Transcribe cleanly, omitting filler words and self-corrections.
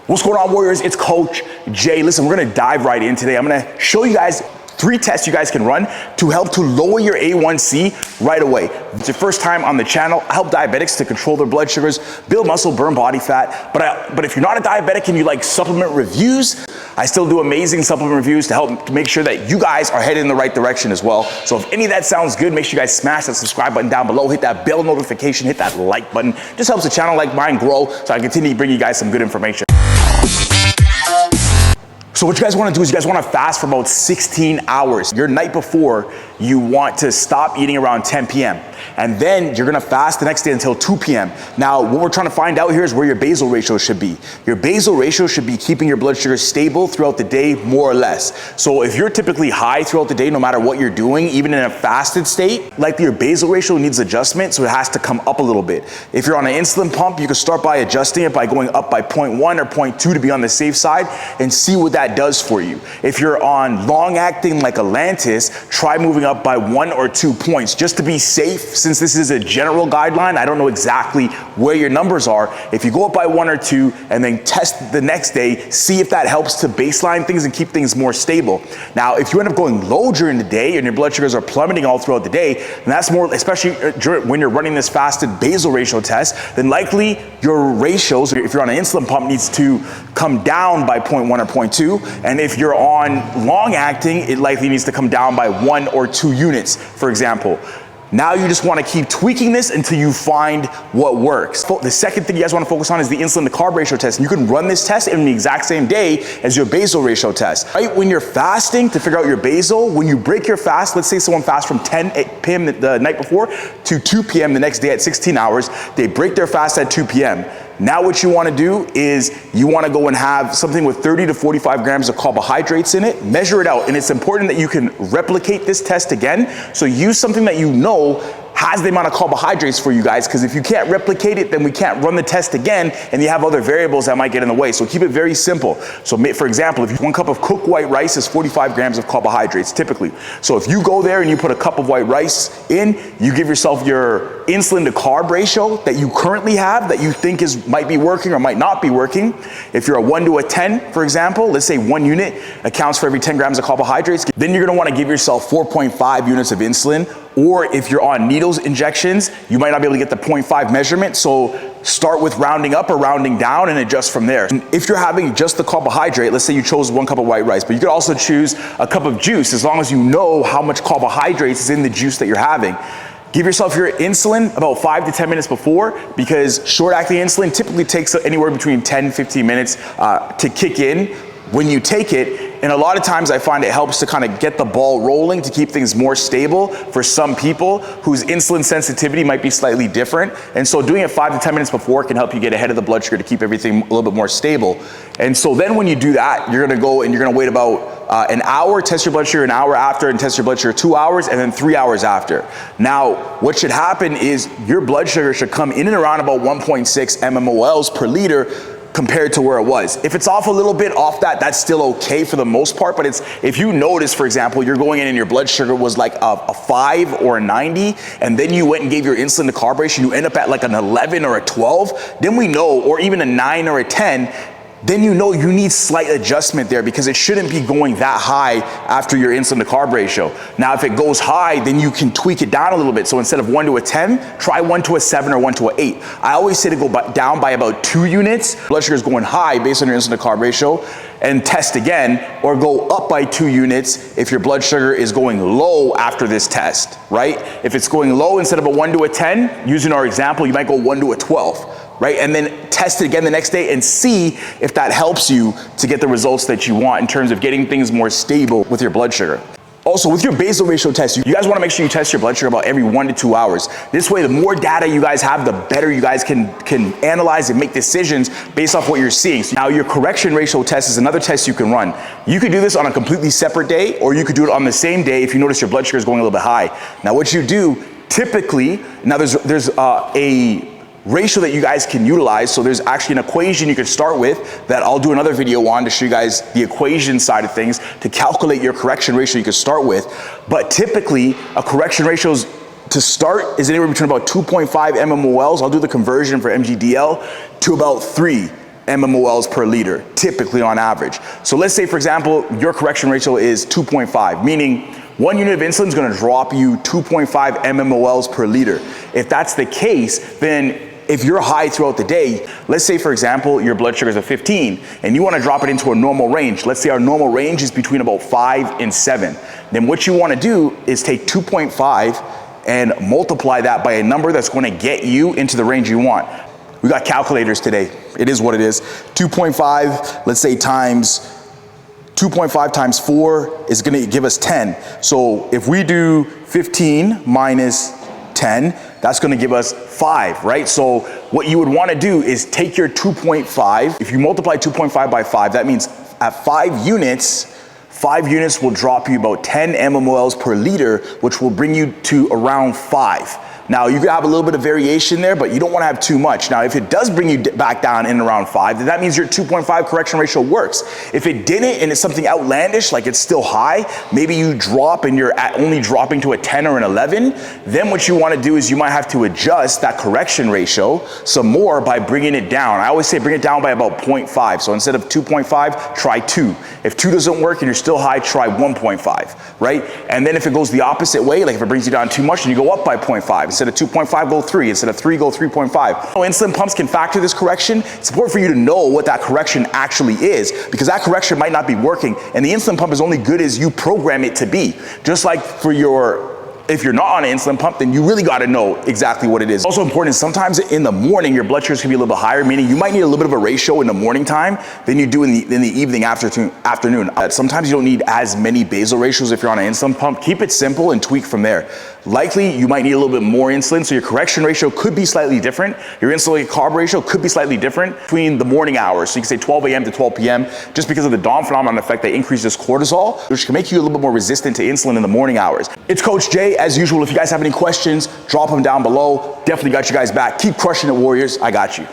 What's going on, Warriors? It's Coach Jay. Listen, we're gonna dive right in today. I'm gonna show you guys 3 tests you guys can run to help to lower your A1C right away. If it's your first time on the channel, I help diabetics to control their blood sugars, build muscle, burn body fat. But if you're not a diabetic and you like supplement reviews, I still do amazing supplement reviews to help to make sure that you guys are headed in the right direction as well. So if any of that sounds good, make sure you guys smash that subscribe button down below, hit that bell notification, hit that like button. Just helps the channel like mine grow so I continue to bring you guys some good information. So what you guys want to do is you guys want to fast for about 16 hours. Your night before, you want to stop eating around 10 p.m. And then you're going to fast the next day until 2 p.m. Now, what we're trying to find out here is where your basal ratio should be. Your basal ratio should be keeping your blood sugar stable throughout the day, more or less. So if you're typically high throughout the day, no matter what you're doing, even in a fasted state, likely your basal ratio needs adjustment, so it has to come up a little bit. If you're on an insulin pump, you can start by adjusting it by going up by 0.1 or 0.2 to be on the safe side and see what that does for you. If you're on long-acting like Atlantis, try moving up by 1 or 2 points just to be safe. Since this is a general guideline, I don't know exactly where your numbers are. If you go up by 1 or 2 and then test the next day, see if that helps to baseline things and keep things more stable. Now, if you end up going low during the day and your blood sugars are plummeting all throughout the day, and that's more, especially when you're running this fasted basal ratio test, then likely your ratios, if you're on an insulin pump, needs to come down by 0.1 or 0.2. And if you're on long acting, it likely needs to come down by 1 or 2 units, for example. Now you just want to keep tweaking this until you find what works. The second thing you guys want to focus on is the insulin to carb ratio test. And you can run this test in the exact same day as your basal ratio test. Right when you're fasting to figure out your basal, when you break your fast, let's say someone fasts from 10 p.m. the night before to 2 p.m. the next day at 16 hours, they break their fast at 2 p.m. Now what you want to do is you want to go and have something with 30 to 45 grams of carbohydrates in it, measure it out, and it's important that you can replicate this test again. So use something that you know has the amount of carbohydrates for you guys, because if you can't replicate it, then we can't run the test again, and you have other variables that might get in the way. So keep it very simple. So for example, if 1 cup of cooked white rice is 45 grams of carbohydrates typically. So if you go there and you put a cup of white rice in, you give yourself your insulin to carb ratio that you currently have that you think might be working or might not be working. If you're a 1 to a 10, for example, let's say 1 unit accounts for every 10 grams of carbohydrates, then you're gonna wanna give yourself 4.5 units of insulin. Or if you're on needles injections, you might not be able to get the 0.5 measurement. So start with rounding up or rounding down and adjust from there. And if you're having just the carbohydrate, let's say you chose 1 cup of white rice, but you could also choose a cup of juice as long as you know how much carbohydrates is in the juice that you're having. Give yourself your insulin about 5 to 10 minutes before, because short-acting insulin typically takes anywhere between 10 and 15 minutes to kick in when you take it. And a lot of times I find it helps to kind of get the ball rolling to keep things more stable for some people whose insulin sensitivity might be slightly different. And so doing it 5 to 10 minutes before can help you get ahead of the blood sugar to keep everything a little bit more stable. And so then when you do that, you're gonna go and you're gonna wait about an hour, test your blood sugar an hour after, and test your blood sugar 2 hours, and then 3 hours after. Now, what should happen is your blood sugar should come in and around about 1.6 mmol per liter compared to where it was. If it's off a little bit off that, that's still okay for the most part, but if you notice, for example, you're going in and your blood sugar was like a 5 or a 90, and then you went and gave your insulin to carb ratio, you end up at like an 11 or a 12, then we know, or even a 9 or a 10, then you know you need slight adjustment there, because it shouldn't be going that high after your insulin to carb ratio. Now, if it goes high, then you can tweak it down a little bit. So instead of 1 to a 10, try 1 to a 7 or 1 to a 8. I always say to go down by about 2 units. Blood sugar is going high based on your insulin to carb ratio, and test again, or go up by 2 units if your blood sugar is going low after this test, right? If it's going low, instead of a 1 to a 10, using our example, you might go 1 to a 12. Right? And then test it again the next day and see if that helps you to get the results that you want in terms of getting things more stable with your blood sugar. Also, with your basal ratio test, you guys want to make sure you test your blood sugar about every 1 to 2 hours. This way, the more data you guys have, the better you guys can analyze and make decisions based off what you're seeing. So now, your correction ratio test is another test you can run. You could do this on a completely separate day, or you could do it on the same day if you notice your blood sugar is going a little bit high. Now, what you do typically, now there's a ratio that you guys can utilize. So there's actually an equation you can start with that I'll do another video on to show you guys the equation side of things to calculate your correction ratio you can start with. But typically a correction ratio to start is anywhere between about 2.5 mmol. I'll do the conversion for mgdl to about 3. mmol per liter, typically on average. So let's say, for example, your correction ratio is 2.5, meaning 1 unit of insulin is gonna drop you 2.5 mmol per liter. If that's the case, then if you're high throughout the day, let's say, for example, your blood sugar is at 15 and you wanna drop it into a normal range. Let's say our normal range is between about 5 and 7. Then what you wanna do is take 2.5 and multiply that by a number that's gonna get you into the range you want. We got calculators today. It is what it is. 2.5, let's say times 2.5 times 4 is gonna give us 10. So if we do 15 minus 10, that's gonna give us 5, right? So what you would wanna do is take your 2.5, if you multiply 2.5 by 5, that means at 5 units will drop you about 10 mmol per liter, which will bring you to around 5. Now you could have a little bit of variation there, but you don't wanna have too much. Now if it does bring you back down in around 5, then that means your 2.5 correction ratio works. If it didn't and it's something outlandish, like it's still high, maybe you drop and you're only dropping to a 10 or an 11, then what you wanna do is you might have to adjust that correction ratio some more by bringing it down. I always say bring it down by about 0.5. So instead of 2.5, try 2. If 2 doesn't work and you're still high, try 1.5, right? And then if it goes the opposite way, like if it brings you down too much, then you go up by 0.5. Instead of 2.5, go 3. Instead of 3, go 3.5. So insulin pumps can factor this correction. It's important for you to know what that correction actually is, because that correction might not be working, and the insulin pump is only good as you program it to be. Just like for if you're not on an insulin pump, then you really gotta know exactly what it is. Also important is sometimes in the morning, your blood sugars can be a little bit higher, meaning you might need a little bit of a ratio in the morning time than you do in the evening afternoon. Sometimes you don't need as many basal ratios if you're on an insulin pump. Keep it simple and tweak from there. Likely, you might need a little bit more insulin, so your correction ratio could be slightly different. Your insulin carb ratio could be slightly different between the morning hours. So you can say 12 a.m. to 12 p.m. just because of the dawn phenomenon effect that increases cortisol, which can make you a little bit more resistant to insulin in the morning hours. It's Coach Jay. As usual, if you guys have any questions, drop them down below. Definitely got you guys back. Keep crushing it, Warriors. I got you.